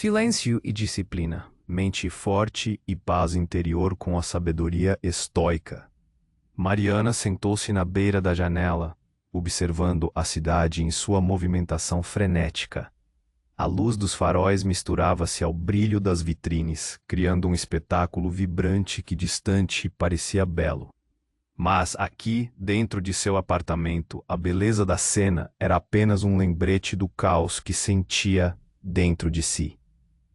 Silêncio e disciplina, mente forte e paz interior com a sabedoria estoica. Mariana sentou-se na beira da janela, observando a cidade em sua movimentação frenética. A luz dos faróis misturava-se ao brilho das vitrines, criando um espetáculo vibrante que distante parecia belo. Mas aqui, dentro de seu apartamento, a beleza da cena era apenas um lembrete do caos que sentia dentro de si.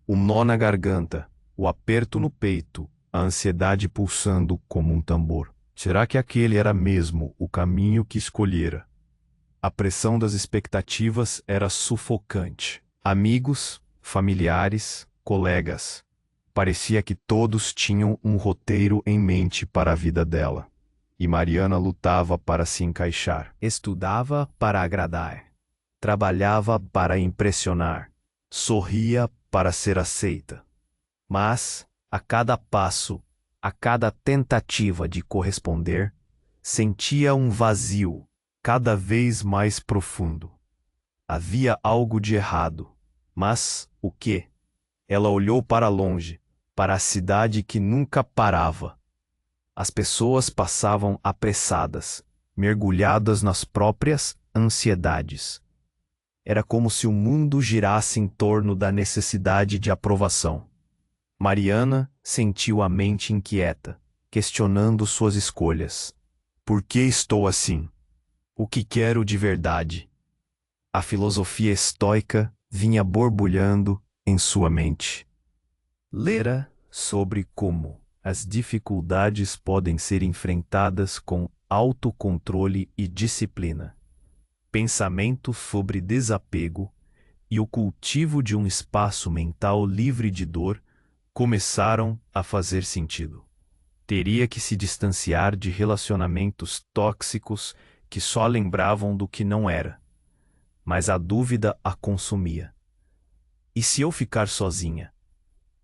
O nó na garganta, o aperto no peito, a ansiedade pulsando como um tambor. Será que aquele era mesmo o caminho que escolhera? A pressão das expectativas era sufocante. Amigos, familiares, colegas. Parecia que todos tinham um roteiro em mente para a vida dela. E Mariana lutava para se encaixar. Estudava para agradar. Trabalhava para impressionar. Sorria para ser aceita. Mas, a cada passo, a cada tentativa de corresponder, sentia um vazio cada vez mais profundo. Havia algo de errado. Mas, o quê? Ela olhou para longe, para a cidade que nunca parava. As pessoas passavam apressadas, mergulhadas nas próprias ansiedades. Era como se o mundo girasse em torno da necessidade de aprovação. Mariana sentiu a mente inquieta, questionando suas escolhas. Por que estou assim? O que quero de verdade? A filosofia estoica vinha borbulhando em sua mente. Lera sobre como as dificuldades podem ser enfrentadas com autocontrole e disciplina. Pensamento sobre desapego e o cultivo de um espaço mental livre de dor começaram a fazer sentido. Teria que se distanciar de relacionamentos tóxicos que só lembravam do que não era. Mas a dúvida a consumia. E se eu ficar sozinha?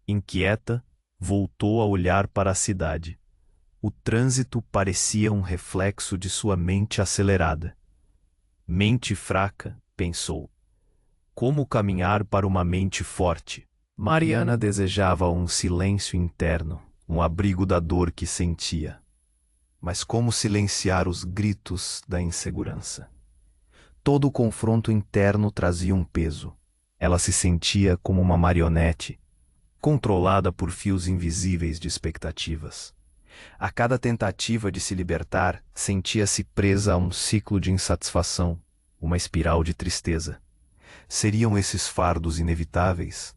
Inquieta, voltou a olhar para a cidade. O trânsito parecia um reflexo de sua mente acelerada. Mente fraca, pensou. Como caminhar para uma mente forte? Mariana desejava um silêncio interno, um abrigo da dor que sentia. Mas como silenciar os gritos da insegurança? Todo o confronto interno trazia um peso. Ela se sentia como uma marionete, controlada por fios invisíveis de expectativas. A cada tentativa de se libertar, sentia-se presa a um ciclo de insatisfação, uma espiral de tristeza. Seriam esses fardos inevitáveis?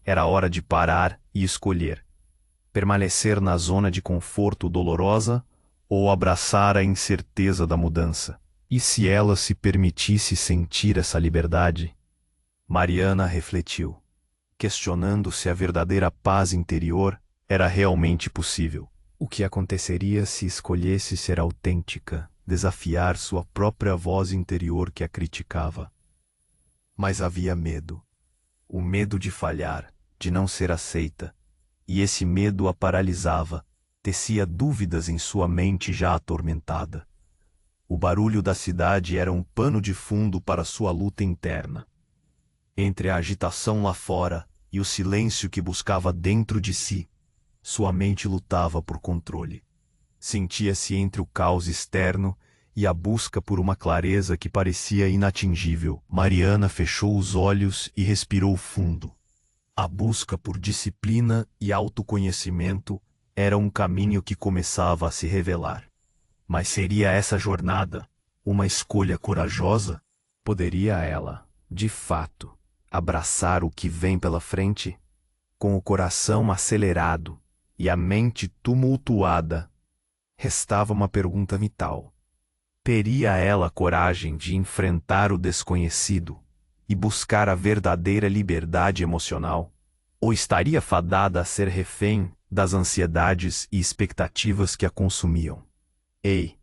Era hora de parar e escolher. Permanecer na zona de conforto dolorosa ou abraçar a incerteza da mudança. E se ela se permitisse sentir essa liberdade? Mariana refletiu, questionando se a verdadeira paz interior era realmente possível. O que aconteceria se escolhesse ser autêntica, desafiar sua própria voz interior que a criticava? Mas havia medo. O medo de falhar, de não ser aceita. E esse medo a paralisava, tecia dúvidas em sua mente já atormentada. O barulho da cidade era um pano de fundo para sua luta interna. Entre a agitação lá fora e o silêncio que buscava dentro de si, sua mente lutava por controle. Sentia-se entre o caos externo e a busca por uma clareza que parecia inatingível. Mariana fechou os olhos e respirou fundo. A busca por disciplina e autoconhecimento era um caminho que começava a se revelar. Mas seria essa jornada uma escolha corajosa? Poderia ela, de fato, abraçar o que vem pela frente? Com o coração acelerado e a mente tumultuada, restava uma pergunta vital. Teria ela coragem de enfrentar o desconhecido e buscar a verdadeira liberdade emocional? Ou estaria fadada a ser refém das ansiedades e expectativas que a consumiam? Ei,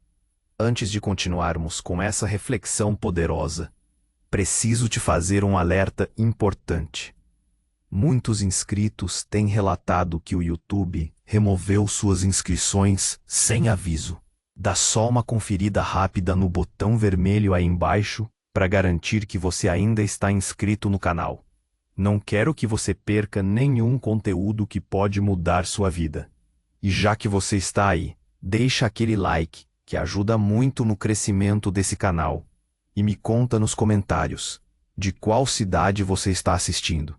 antes de continuarmos com essa reflexão poderosa, preciso te fazer um alerta importante. Muitos inscritos têm relatado que o YouTube removeu suas inscrições sem aviso. Dá só uma conferida rápida no botão vermelho aí embaixo para garantir que você ainda está inscrito no canal. Não quero que você perca nenhum conteúdo que pode mudar sua vida. E já que você está aí, deixa aquele like, que ajuda muito no crescimento desse canal. E me conta nos comentários, de qual cidade você está assistindo.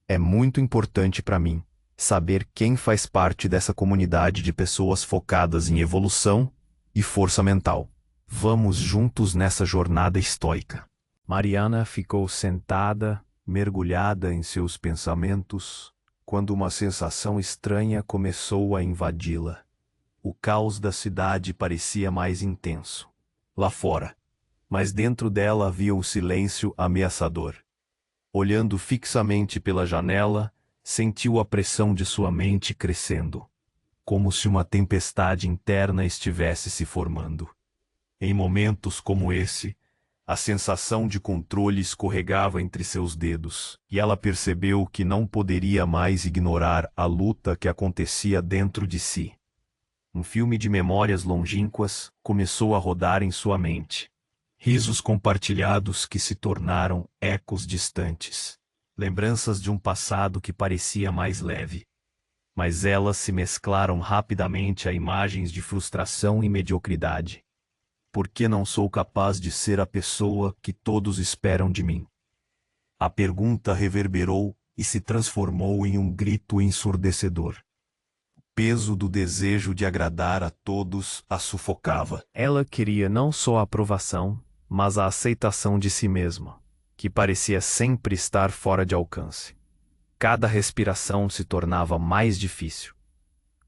É muito importante para mim saber quem faz parte dessa comunidade de pessoas focadas em evolução e força mental. Vamos juntos nessa jornada estoica. Mariana ficou sentada, mergulhada em seus pensamentos, quando uma sensação estranha começou a invadi-la. O caos da cidade parecia mais intenso lá fora, mas dentro dela havia um silêncio ameaçador. Olhando fixamente pela janela, sentiu a pressão de sua mente crescendo, como se uma tempestade interna estivesse se formando. Em momentos como esse, a sensação de controle escorregava entre seus dedos, e ela percebeu que não poderia mais ignorar a luta que acontecia dentro de si. Um filme de memórias longínquas começou a rodar em sua mente. Risos compartilhados que se tornaram ecos distantes. Lembranças de um passado que parecia mais leve. Mas elas se mesclaram rapidamente a imagens de frustração e mediocridade. Por que não sou capaz de ser a pessoa que todos esperam de mim? A pergunta reverberou e se transformou em um grito ensurdecedor. O peso do desejo de agradar a todos a sufocava. Ela queria não só a aprovação, mas a aceitação de si mesma, que parecia sempre estar fora de alcance. Cada respiração se tornava mais difícil,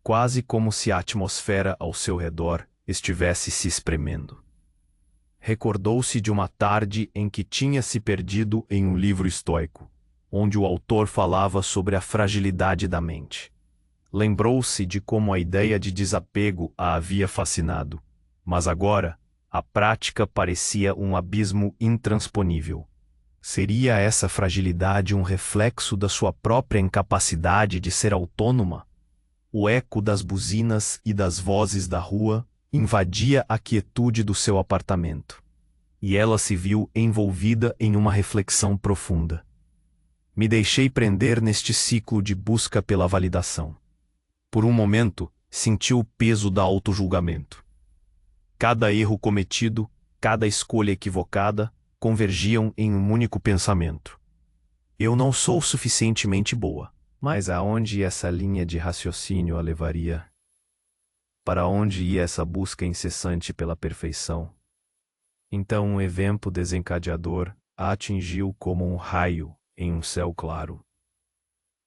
quase como se a atmosfera ao seu redor estivesse se espremendo. Recordou-se de uma tarde em que tinha se perdido em um livro estoico, onde o autor falava sobre a fragilidade da mente. Lembrou-se de como a ideia de desapego a havia fascinado, mas agora, a prática parecia um abismo intransponível. Seria essa fragilidade um reflexo da sua própria incapacidade de ser autônoma? O eco das buzinas e das vozes da rua invadia a quietude do seu apartamento. E ela se viu envolvida em uma reflexão profunda. Me deixei prender neste ciclo de busca pela validação. Por um momento, sentiu o peso da autojulgamento. Cada erro cometido, cada escolha equivocada, convergiam em um único pensamento. Eu não sou suficientemente boa. Mas aonde essa linha de raciocínio a levaria? Para onde ia essa busca incessante pela perfeição? Então um evento desencadeador a atingiu como um raio em um céu claro.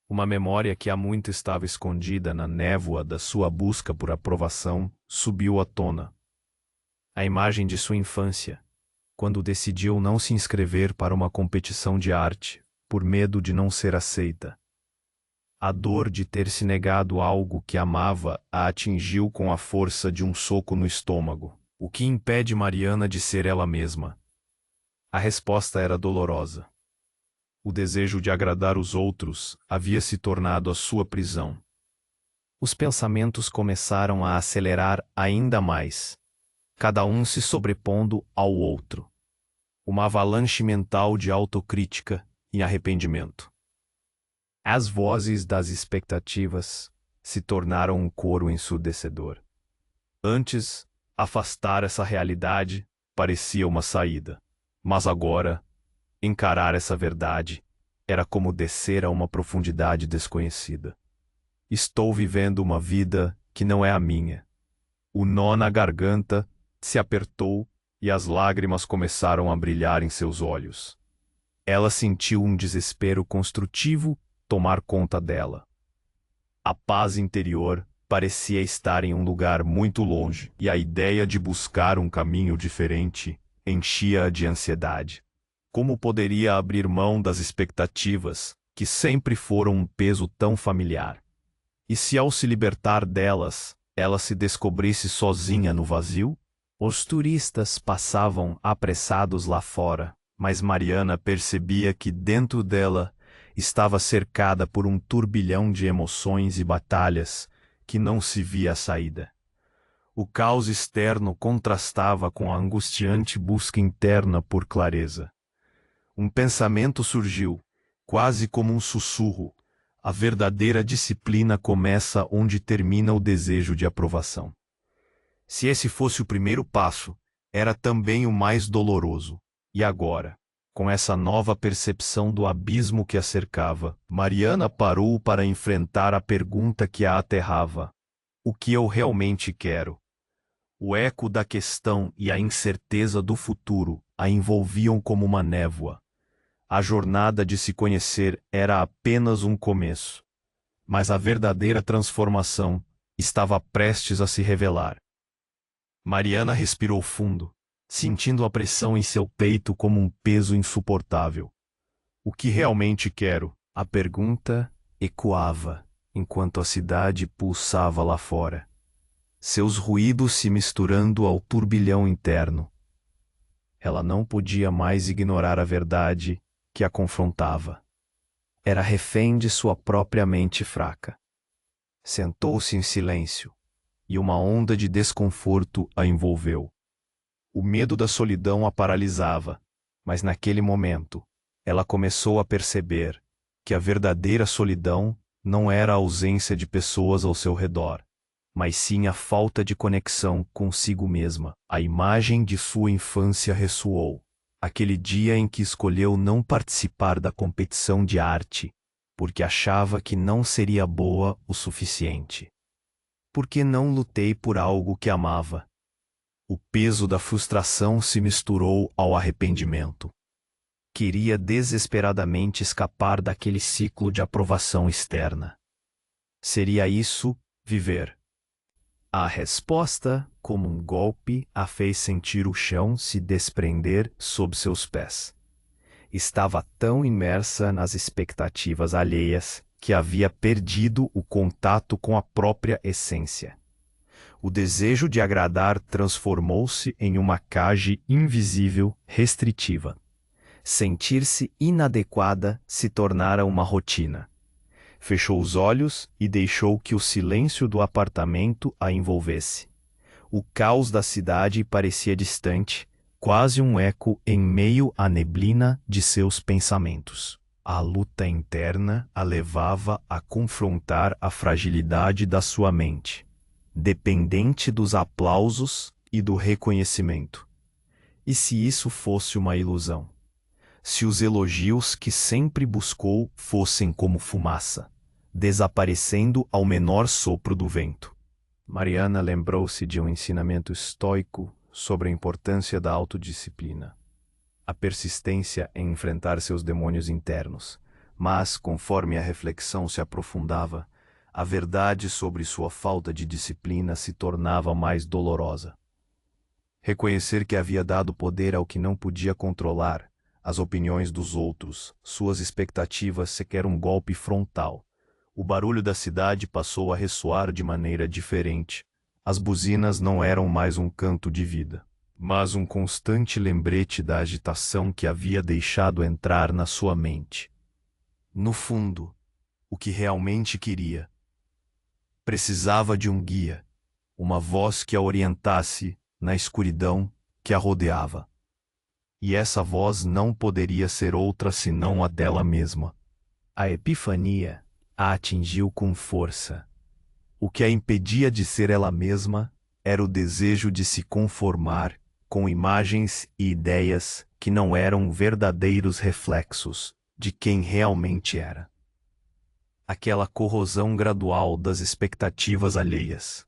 Uma memória que há muito estava escondida na névoa da sua busca por aprovação subiu à tona. A imagem de sua infância, quando decidiu não se inscrever para uma competição de arte, por medo de não ser aceita. A dor de ter se negado algo que amava a atingiu com a força de um soco no estômago. O que impede Mariana de ser ela mesma? A resposta era dolorosa. O desejo de agradar os outros havia se tornado a sua prisão. Os pensamentos começaram a acelerar ainda mais, cada um se sobrepondo ao outro. Uma avalanche mental de autocrítica e arrependimento. As vozes das expectativas se tornaram um coro ensurdecedor. Antes, afastar essa realidade parecia uma saída, mas agora, encarar essa verdade era como descer a uma profundidade desconhecida. Estou vivendo uma vida que não é a minha. O nó na garganta se apertou e as lágrimas começaram a brilhar em seus olhos. Ela sentiu um desespero construtivo tomar conta dela. A paz interior parecia estar em um lugar muito longe, e a ideia de buscar um caminho diferente enchia-a de ansiedade. Como poderia abrir mão das expectativas, que sempre foram um peso tão familiar? E se ao se libertar delas, ela se descobrisse sozinha no vazio? Os turistas passavam apressados lá fora, mas Mariana percebia que dentro dela estava cercada por um turbilhão de emoções e batalhas que não se via a saída. O caos externo contrastava com a angustiante busca interna por clareza. Um pensamento surgiu. quase como um sussurro. A verdadeira disciplina começa onde termina o desejo de aprovação. Se esse fosse o primeiro passo, era também o mais doloroso. E agora, com essa nova percepção do abismo que a cercava, Mariana parou para enfrentar a pergunta que a aterrava: o que eu realmente quero? O eco da questão e a incerteza do futuro a envolviam como uma névoa. A jornada de se conhecer era apenas um começo. Mas a verdadeira transformação estava prestes a se revelar. Mariana respirou fundo, sentindo a pressão em seu peito como um peso insuportável. O que realmente quero? A pergunta ecoava, enquanto a cidade pulsava lá fora, seus ruídos se misturando ao turbilhão interno. Ela não podia mais ignorar a verdade que a confrontava. Era refém de sua própria mente fraca. Sentou-se em silêncio, e uma onda de desconforto a envolveu. O medo da solidão a paralisava, mas naquele momento, ela começou a perceber que a verdadeira solidão não era a ausência de pessoas ao seu redor, mas sim a falta de conexão consigo mesma. A imagem de sua infância ressoou. Aquele dia em que escolheu não participar da competição de arte, porque achava que não seria boa o suficiente. Porque não lutei por algo que amava. O peso da frustração se misturou ao arrependimento. Queria desesperadamente escapar daquele ciclo de aprovação externa. Seria isso, viver? A resposta, como um golpe, a fez sentir o chão se desprender sob seus pés. Estava tão imersa nas expectativas alheias que havia perdido o contato com a própria essência. O desejo de agradar transformou-se em uma cage invisível, restritiva. Sentir-se inadequada se tornara uma rotina. Fechou os olhos e deixou que o silêncio do apartamento a envolvesse. O caos da cidade parecia distante, quase um eco em meio à neblina de seus pensamentos. A luta interna a levava a confrontar a fragilidade da sua mente, dependente dos aplausos e do reconhecimento. E se isso fosse uma ilusão? Se os elogios que sempre buscou fossem como fumaça, desaparecendo ao menor sopro do vento? Mariana lembrou-se de um ensinamento estoico sobre a importância da autodisciplina, a persistência em enfrentar seus demônios internos. Mas, conforme a reflexão se aprofundava, a verdade sobre sua falta de disciplina se tornava mais dolorosa. Reconhecer que havia dado poder ao que não podia controlar, as opiniões dos outros, suas expectativas, sequer um golpe frontal. O barulho da cidade passou a ressoar de maneira diferente. As buzinas não eram mais um canto de vida, mas um constante lembrete da agitação que havia deixado entrar na sua mente. No fundo, o que realmente queria? Precisava de um guia, uma voz que a orientasse na escuridão que a rodeava. E essa voz não poderia ser outra senão a dela mesma. A epifania a atingiu com força. O que a impedia de ser ela mesma era o desejo de se conformar com imagens e ideias que não eram verdadeiros reflexos de quem realmente era. Aquela corrosão gradual das expectativas alheias,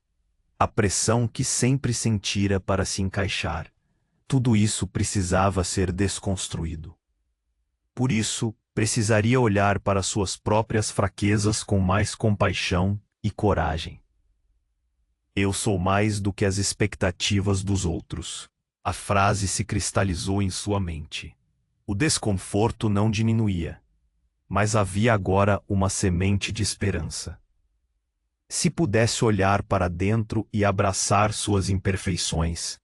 a pressão que sempre sentira para se encaixar, tudo isso precisava ser desconstruído. Por isso, precisaria olhar para suas próprias fraquezas com mais compaixão e coragem. Eu sou mais do que as expectativas dos outros. A frase se cristalizou em sua mente. O desconforto não diminuía, mas havia agora uma semente de esperança. Se pudesse olhar para dentro e abraçar suas imperfeições,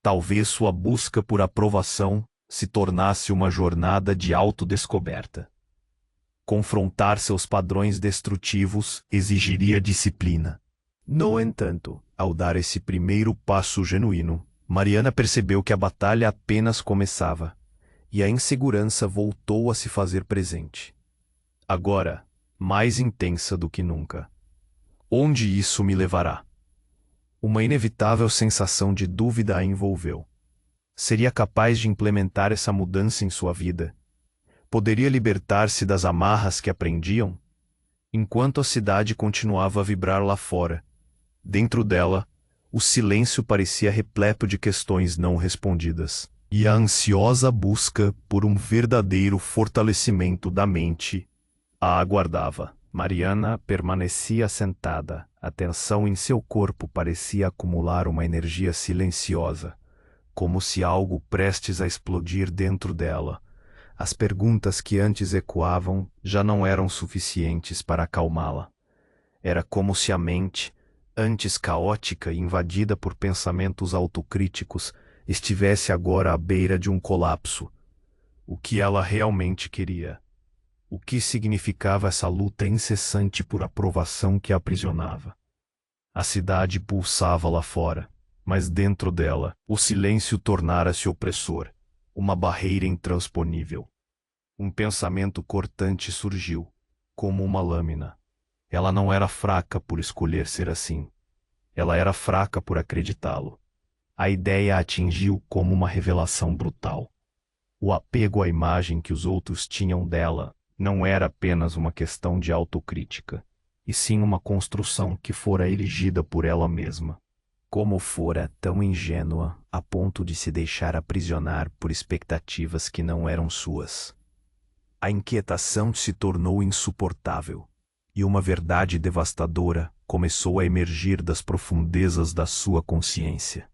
talvez sua busca por aprovação se tornasse uma jornada de autodescoberta. Confrontar seus padrões destrutivos exigiria disciplina. No entanto, ao dar esse primeiro passo genuíno, Mariana percebeu que a batalha apenas começava, e a insegurança voltou a se fazer presente. agora, mais intensa do que nunca. Onde isso me levará? Uma inevitável sensação de dúvida a envolveu. Seria capaz de implementar essa mudança em sua vida? Poderia libertar-se das amarras que a prendiam? Enquanto a cidade continuava a vibrar lá fora, dentro dela, o silêncio parecia repleto de questões não respondidas, e a ansiosa busca por um verdadeiro fortalecimento da mente a aguardava. Mariana permanecia sentada. A tensão em seu corpo parecia acumular uma energia silenciosa, como se algo prestes a explodir dentro dela. As perguntas que antes ecoavam já não eram suficientes para acalmá-la. Era como se a mente, antes caótica e invadida por pensamentos autocríticos, estivesse agora à beira de um colapso. O que ela realmente queria? O que significava essa luta incessante por aprovação que a aprisionava? A cidade pulsava lá fora, mas dentro dela, o silêncio tornara-se opressor, uma barreira intransponível. Um pensamento cortante surgiu, como uma lâmina. Ela não era fraca por escolher ser assim. Ela era fraca por acreditá-lo. A ideia a atingiu como uma revelação brutal. O apego à imagem que os outros tinham dela não era apenas uma questão de autocrítica, e sim uma construção que fora erigida por ela mesma. Como fora tão ingênua a ponto de se deixar aprisionar por expectativas que não eram suas. A inquietação se tornou insuportável, e uma verdade devastadora começou a emergir das profundezas da sua consciência.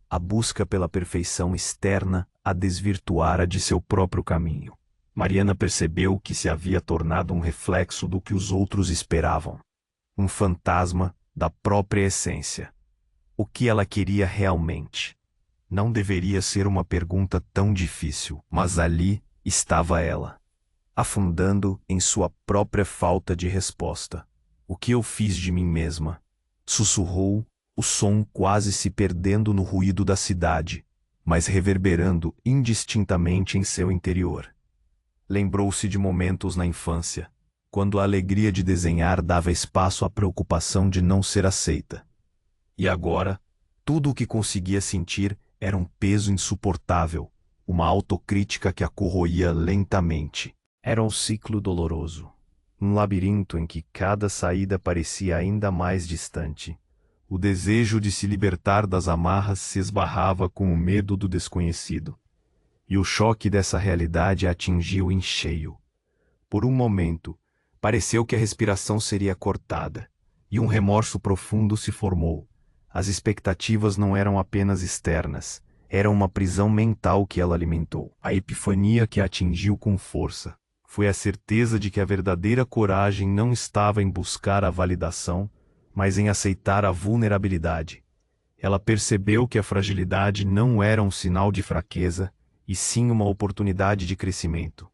A busca pela perfeição externa a desvirtuara de seu próprio caminho. Mariana percebeu que se havia tornado um reflexo do que os outros esperavam. Um fantasma da própria essência. O que ela queria realmente? Não deveria ser uma pergunta tão difícil, mas ali estava ela, afundando em sua própria falta de resposta. O que eu fiz de mim mesma? Sussurrou, o som quase se perdendo no ruído da cidade, mas reverberando indistintamente em seu interior. Lembrou-se de momentos na infância, quando a alegria de desenhar dava espaço à preocupação de não ser aceita. E agora, tudo o que conseguia sentir era um peso insuportável, uma autocrítica que a corroía lentamente. Era um ciclo doloroso, um labirinto em que cada saída parecia ainda mais distante. O desejo de se libertar das amarras se esbarrava com o medo do desconhecido. E o choque dessa realidade a atingiu em cheio. Por um momento, pareceu que a respiração seria cortada, e um remorso profundo se formou. As expectativas não eram apenas externas, era uma prisão mental que ela alimentou. A epifania que a atingiu com força foi a certeza de que a verdadeira coragem não estava em buscar a validação, mas em aceitar a vulnerabilidade. Ela percebeu que a fragilidade não era um sinal de fraqueza, e sim uma oportunidade de crescimento.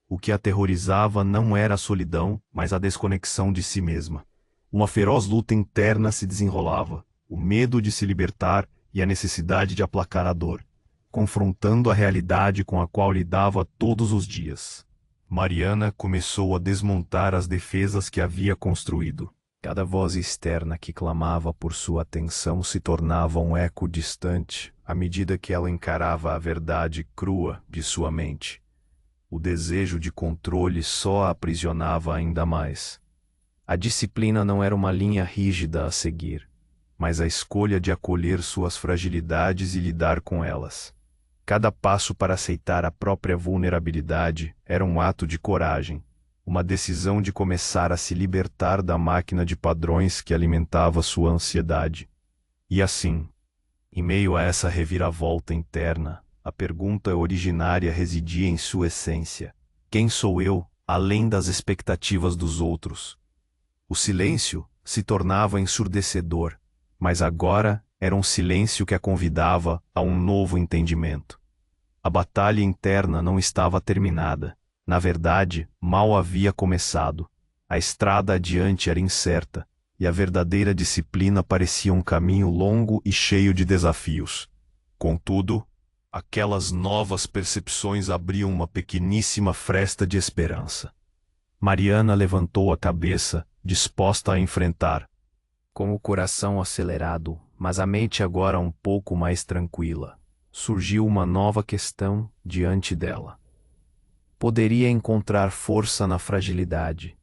O que a aterrorizava não era a solidão, mas a desconexão de si mesma. Uma feroz luta interna se desenrolava, o medo de se libertar e a necessidade de aplacar a dor, confrontando a realidade com a qual lidava todos os dias. Mariana começou a desmontar as defesas que havia construído. Cada voz externa que clamava por sua atenção se tornava um eco distante, à medida que ela encarava a verdade crua de sua mente. O desejo de controle só a aprisionava ainda mais. A disciplina não era uma linha rígida a seguir, mas a escolha de acolher suas fragilidades e lidar com elas. Cada passo para aceitar a própria vulnerabilidade era um ato de coragem, uma decisão de começar a se libertar da máquina de padrões que alimentava sua ansiedade. E assim, em meio a essa reviravolta interna, a pergunta originária residia em sua essência: quem sou eu, além das expectativas dos outros? O silêncio se tornava ensurdecedor, mas agora era um silêncio que a convidava a um novo entendimento. A batalha interna não estava terminada. Na verdade, mal havia começado. A estrada adiante era incerta, e a verdadeira disciplina parecia um caminho longo e cheio de desafios. Contudo, aquelas novas percepções abriam uma pequeníssima fresta de esperança. Mariana levantou a cabeça, disposta a enfrentar. Com o coração acelerado, mas a mente agora um pouco mais tranquila, surgiu uma nova questão diante dela. Poderia encontrar força na fragilidade.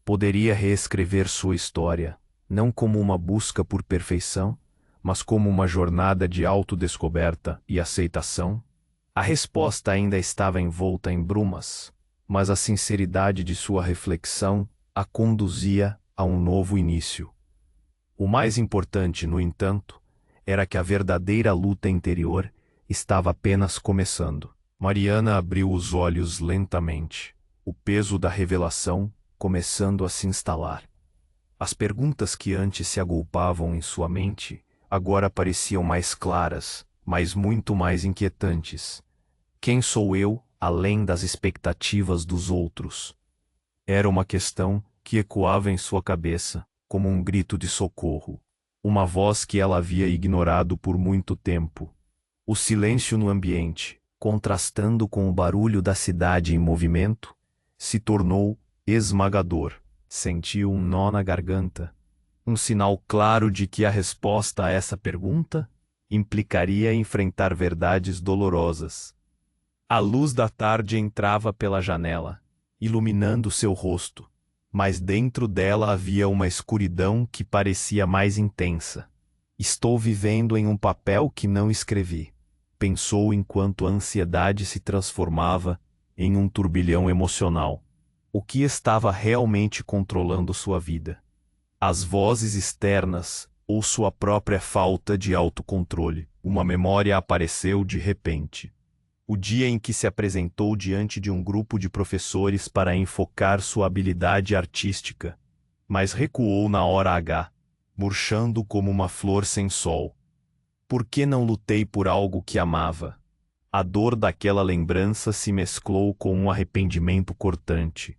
Poderia reescrever sua história, não como uma busca por perfeição, mas como uma jornada de autodescoberta e aceitação? A resposta ainda estava envolta em brumas, mas a sinceridade de sua reflexão a conduzia a um novo início. O mais importante, no entanto, era que a verdadeira luta interior estava apenas começando. Mariana abriu os olhos lentamente, o peso da revelação começando a se instalar. As perguntas que antes se agolpavam em sua mente agora pareciam mais claras, mas muito mais inquietantes. Quem sou eu, além das expectativas dos outros? Era uma questão que ecoava em sua cabeça, como um grito de socorro. Uma voz que ela havia ignorado por muito tempo. O silêncio no ambiente, contrastando com o barulho da cidade em movimento, se tornou esmagador. Sentiu um nó na garganta. Um sinal claro de que a resposta a essa pergunta implicaria enfrentar verdades dolorosas. A luz da tarde entrava pela janela, iluminando seu rosto, mas dentro dela havia uma escuridão que parecia mais intensa. Estou vivendo em um papel que não escrevi, pensou enquanto a ansiedade se transformava em um turbilhão emocional. O que estava realmente controlando sua vida? As vozes externas ou sua própria falta de autocontrole? Uma memória apareceu de repente. O dia em que se apresentou diante de um grupo de professores para enfocar sua habilidade artística, mas recuou na hora H, murchando como uma flor sem sol. Por que não lutei por algo que amava? A dor daquela lembrança se mesclou com um arrependimento cortante.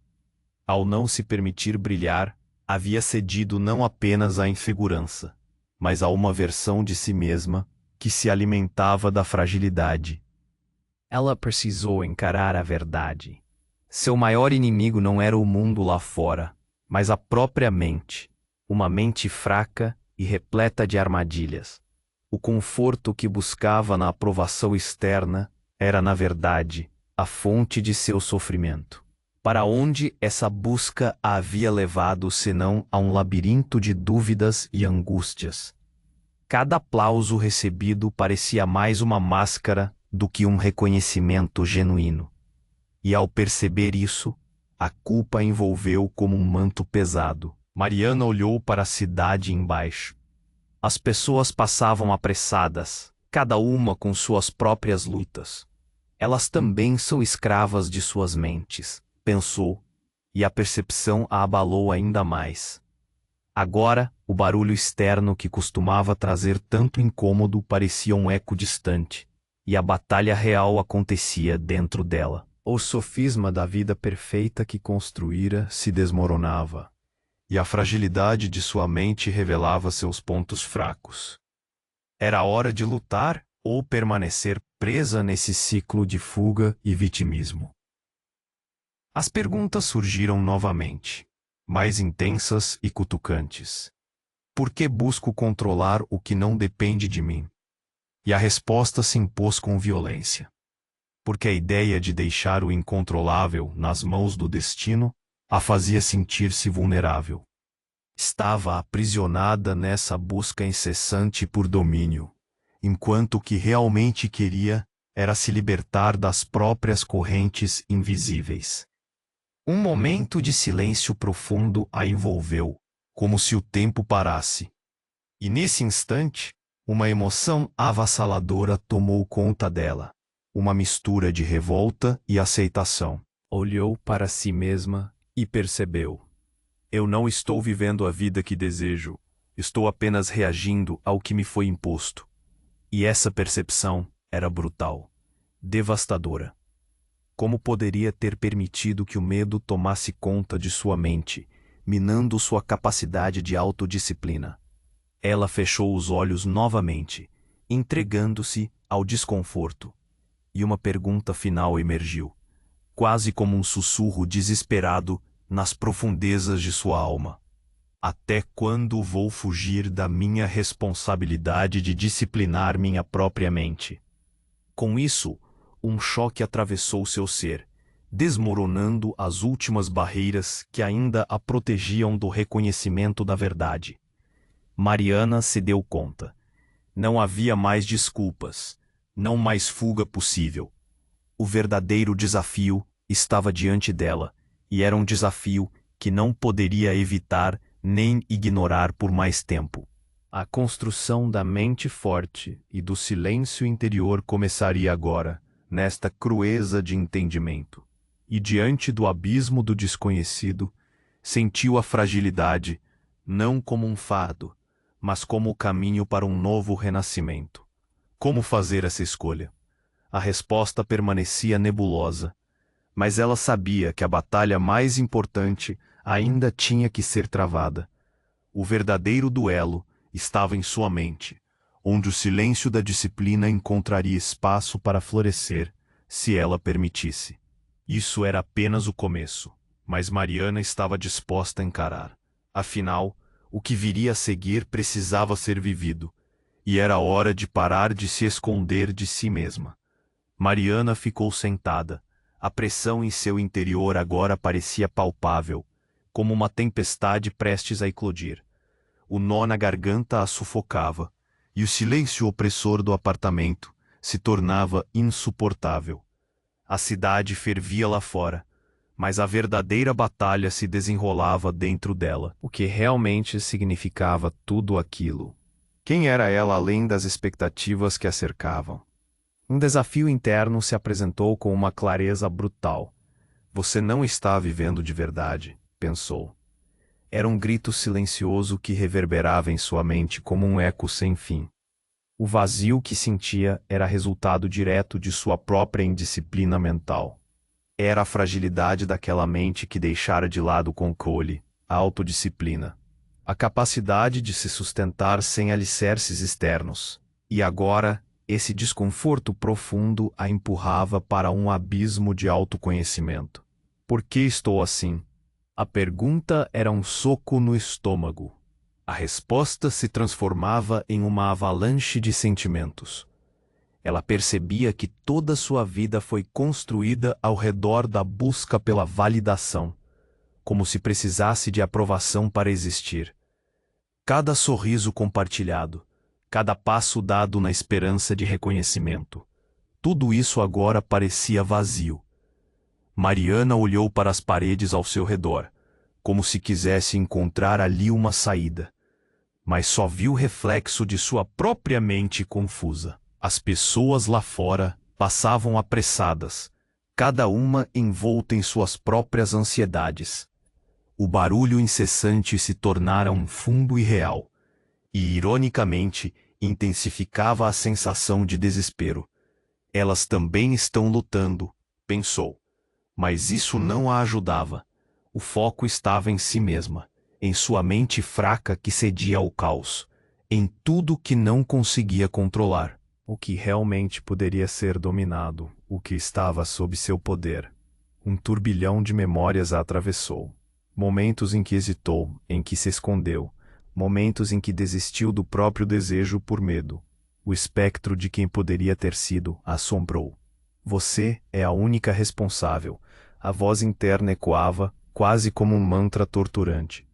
Ao não se permitir brilhar, havia cedido não apenas à insegurança, mas a uma versão de si mesma que se alimentava da fragilidade. Ela precisou encarar a verdade. Seu maior inimigo não era o mundo lá fora, mas a própria mente, uma mente fraca e repleta de armadilhas. O conforto que buscava na aprovação externa era, na verdade, a fonte de seu sofrimento. Para onde essa busca a havia levado senão a um labirinto de dúvidas e angústias? Cada aplauso recebido parecia mais uma máscara do que um reconhecimento genuíno. E ao perceber isso, a culpa a envolveu como um manto pesado. Mariana olhou para a cidade embaixo. As pessoas passavam apressadas, cada uma com suas próprias lutas. Elas também são escravas de suas mentes, pensou, e a percepção a abalou ainda mais. Agora, o barulho externo que costumava trazer tanto incômodo parecia um eco distante, e a batalha real acontecia dentro dela. O sofisma da vida perfeita que construíra se desmoronava, e a fragilidade de sua mente revelava seus pontos fracos. Era hora de lutar ou permanecer presa nesse ciclo de fuga e vitimismo. As perguntas surgiram novamente, mais intensas e cutucantes. Por que busco controlar o que não depende de mim? E a resposta se impôs com violência. Porque a ideia de deixar o incontrolável nas mãos do destino a fazia sentir-se vulnerável. Estava aprisionada nessa busca incessante por domínio, enquanto o que realmente queria era se libertar das próprias correntes invisíveis. Um momento de silêncio profundo a envolveu, como se o tempo parasse. E nesse instante, uma emoção avassaladora tomou conta dela, uma mistura de revolta e aceitação. Olhou para si mesma e percebeu: eu não estou vivendo a vida que desejo, estou apenas reagindo ao que me foi imposto. E essa percepção era brutal, devastadora. Como poderia ter permitido que o medo tomasse conta de sua mente, minando sua capacidade de autodisciplina? Ela fechou os olhos novamente, entregando-se ao desconforto. E uma pergunta final emergiu, quase como um sussurro desesperado nas profundezas de sua alma. Até quando vou fugir da minha responsabilidade de disciplinar minha própria mente? Com isso, um choque atravessou seu ser, desmoronando as últimas barreiras que ainda a protegiam do reconhecimento da verdade. Mariana se deu conta. Não havia mais desculpas, não mais fuga possível. O verdadeiro desafio estava diante dela, e era um desafio que não poderia evitar nem ignorar por mais tempo. A construção da mente forte e do silêncio interior começaria agora, nesta crueza de entendimento. E diante do abismo do desconhecido, sentiu a fragilidade, não como um fardo, mas como o caminho para um novo renascimento. Como fazer essa escolha? A resposta permanecia nebulosa, mas ela sabia que a batalha mais importante ainda tinha que ser travada. O verdadeiro duelo estava em sua mente, onde o silêncio da disciplina encontraria espaço para florescer, se ela permitisse. Isso era apenas o começo, mas Mariana estava disposta a encarar. Afinal, o que viria a seguir precisava ser vivido, e era hora de parar de se esconder de si mesma. Mariana ficou sentada. A pressão em seu interior agora parecia palpável, como uma tempestade prestes a eclodir. O nó na garganta a sufocava, e o silêncio opressor do apartamento se tornava insuportável. A cidade fervia lá fora, mas a verdadeira batalha se desenrolava dentro dela. O que realmente significava tudo aquilo? Quem era ela além das expectativas que a cercavam? Um desafio interno se apresentou com uma clareza brutal. Você não está vivendo de verdade, pensou. Era um grito silencioso que reverberava em sua mente como um eco sem fim. O vazio que sentia era resultado direto de sua própria indisciplina mental. Era a fragilidade daquela mente que deixara de lado o controle, a autodisciplina, a capacidade de se sustentar sem alicerces externos. E agora, esse desconforto profundo a empurrava para um abismo de autoconhecimento. Por que estou assim? A pergunta era um soco no estômago. A resposta se transformava em uma avalanche de sentimentos. Ela percebia que toda sua vida foi construída ao redor da busca pela validação, como se precisasse de aprovação para existir. Cada sorriso compartilhado, cada passo dado na esperança de reconhecimento, tudo isso agora parecia vazio. Mariana olhou para as paredes ao seu redor, como se quisesse encontrar ali uma saída, mas só viu o reflexo de sua própria mente confusa. As pessoas lá fora passavam apressadas, cada uma envolta em suas próprias ansiedades. O barulho incessante se tornara um fundo irreal, e, ironicamente, intensificava a sensação de desespero. Elas também estão lutando, pensou. Mas isso não a ajudava. O foco estava em si mesma, em sua mente fraca que cedia ao caos, em tudo que não conseguia controlar. O que realmente poderia ser dominado, o que estava sob seu poder. Um turbilhão de memórias a atravessou. Momentos em que hesitou, em que se escondeu, momentos em que desistiu do próprio desejo por medo. O espectro de quem poderia ter sido a assombrou. Você é a única responsável. A voz interna ecoava, quase como um mantra torturante.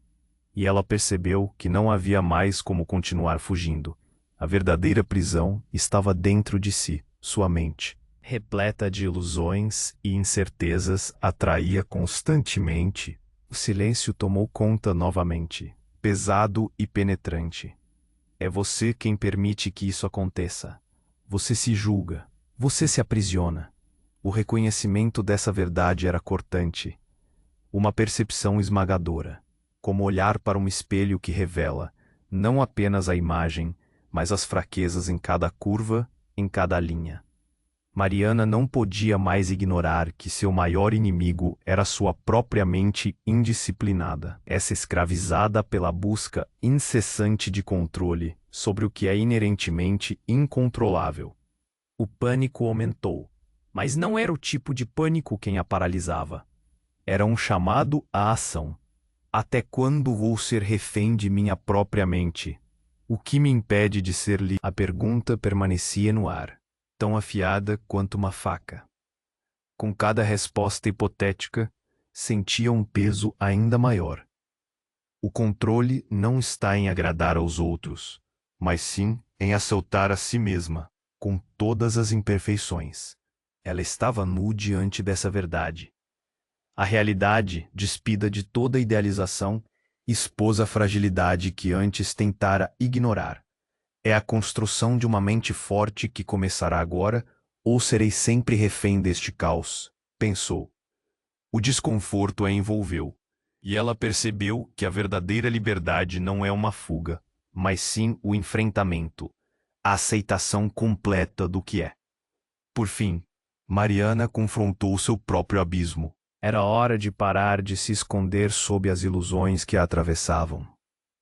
E ela percebeu que não havia mais como continuar fugindo. A verdadeira prisão estava dentro de si, sua mente. Repleta de ilusões e incertezas, atraía constantemente. O silêncio tomou conta novamente, pesado e penetrante. É você quem permite que isso aconteça. Você se julga. Você se aprisiona. O reconhecimento dessa verdade era cortante. Uma percepção esmagadora, como olhar para um espelho que revela, não apenas a imagem, mas as fraquezas em cada curva, em cada linha. Mariana não podia mais ignorar que seu maior inimigo era sua própria mente indisciplinada, essa escravizada pela busca incessante de controle sobre o que é inerentemente incontrolável. O pânico aumentou, mas não era o tipo de pânico quem a paralisava. Era um chamado à ação. Até quando vou ser refém de minha própria mente? O que me impede de ser livre? A pergunta permanecia no ar, tão afiada quanto uma faca. Com cada resposta hipotética, sentia um peso ainda maior. O controle não está em agradar aos outros, mas sim em assaltar a si mesma, com todas as imperfeições. Ela estava nu diante dessa verdade. A realidade, despida de toda idealização, expôs a fragilidade que antes tentara ignorar. É a construção de uma mente forte que começará agora, ou serei sempre refém deste caos, pensou. O desconforto a envolveu, e ela percebeu que a verdadeira liberdade não é uma fuga, mas sim o enfrentamento, a aceitação completa do que é. Por fim, Mariana confrontou seu próprio abismo. Era hora de parar de se esconder sob as ilusões que a atravessavam.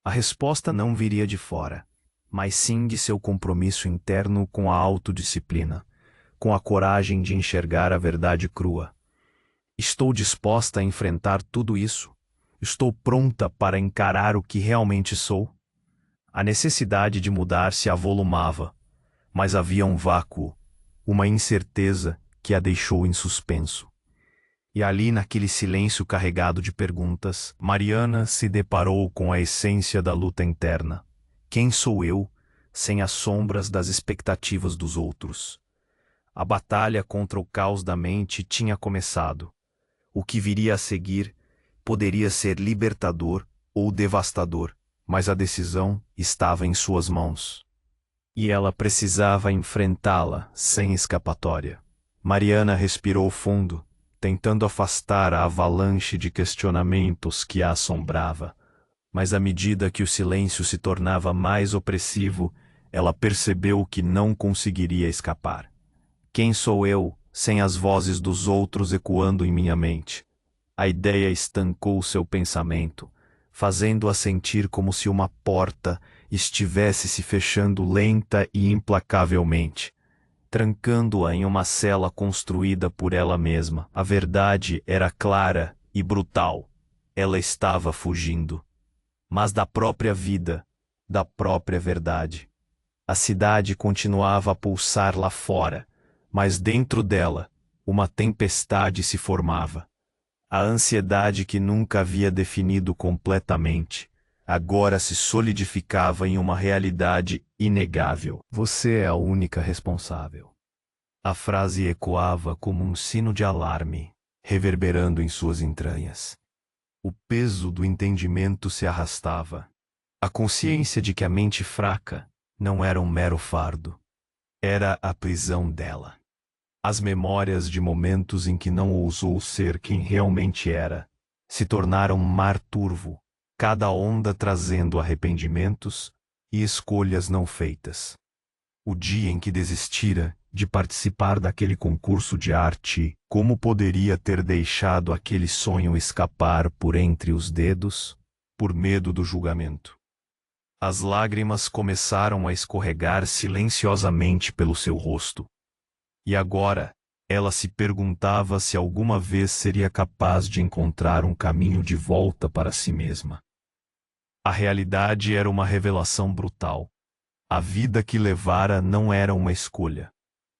A resposta não viria de fora, mas sim de seu compromisso interno com a autodisciplina, com a coragem de enxergar a verdade crua. Estou disposta a enfrentar tudo isso? Estou pronta para encarar o que realmente sou? A necessidade de mudar se avolumava, mas havia um vácuo, uma incerteza que a deixou em suspenso. E ali, naquele silêncio carregado de perguntas, Mariana se deparou com a essência da luta interna. Quem sou eu, sem as sombras das expectativas dos outros? A batalha contra o caos da mente tinha começado. O que viria a seguir poderia ser libertador ou devastador, mas a decisão estava em suas mãos. E ela precisava enfrentá-la sem escapatória. Mariana respirou fundo, tentando afastar a avalanche de questionamentos que a assombrava. Mas à medida que o silêncio se tornava mais opressivo, ela percebeu que não conseguiria escapar. Quem sou eu, sem as vozes dos outros ecoando em minha mente? A ideia estancou seu pensamento, fazendo-a sentir como se uma porta estivesse se fechando lenta e implacavelmente, trancando-a em uma cela construída por ela mesma. A verdade era clara e brutal. Ela estava fugindo. Mas da própria vida, da própria verdade. A cidade continuava a pulsar lá fora, mas dentro dela, uma tempestade se formava. A ansiedade que nunca havia definido completamente, agora se solidificava em uma realidade inegável. Você é a única responsável. A frase ecoava como um sino de alarme, reverberando em suas entranhas. O peso do entendimento se arrastava. A consciência de que a mente fraca não era um mero fardo. Era a prisão dela. As memórias de momentos em que não ousou ser quem realmente era se tornaram um mar turvo, cada onda trazendo arrependimentos e escolhas não feitas. O dia em que desistira de participar daquele concurso de arte, como poderia ter deixado aquele sonho escapar por entre os dedos, por medo do julgamento? As lágrimas começaram a escorregar silenciosamente pelo seu rosto. E agora, ela se perguntava se alguma vez seria capaz de encontrar um caminho de volta para si mesma. A realidade era uma revelação brutal. A vida que levara não era uma escolha.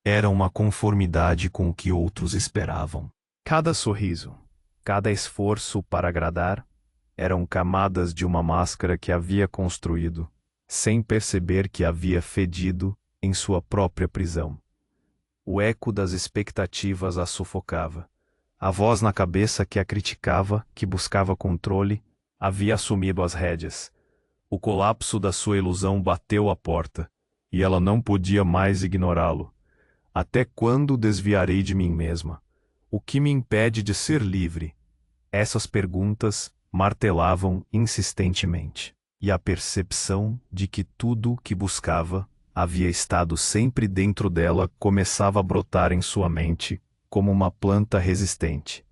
Era uma conformidade com o que outros esperavam. Cada sorriso, cada esforço para agradar, eram camadas de uma máscara que havia construído, sem perceber que havia fedido em sua própria prisão. O eco das expectativas a sufocava. A voz na cabeça que a criticava, que buscava controle, havia assumido as rédeas. O colapso da sua ilusão bateu à porta, e ela não podia mais ignorá-lo. Até quando desviarei de mim mesma? O que me impede de ser livre? Essas perguntas martelavam insistentemente, e a percepção de que tudo o que buscava havia estado sempre dentro dela começava a brotar em sua mente, como uma planta resistente.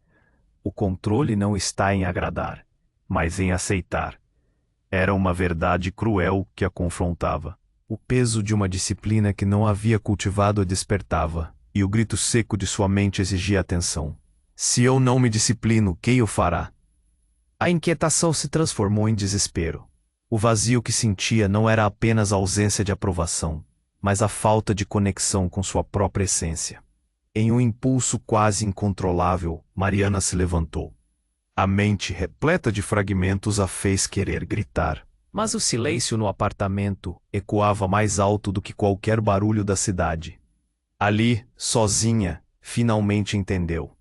O controle não está em agradar, mas em aceitar. Era uma verdade cruel que a confrontava. O peso de uma disciplina que não havia cultivado a despertava, e o grito seco de sua mente exigia atenção. Se eu não me disciplino, quem o fará? A inquietação se transformou em desespero. O vazio que sentia não era apenas a ausência de aprovação, mas a falta de conexão com sua própria essência. Em um impulso quase incontrolável, Mariana se levantou. A mente repleta de fragmentos a fez querer gritar. Mas o silêncio no apartamento ecoava mais alto do que qualquer barulho da cidade. Ali, sozinha, finalmente entendeu.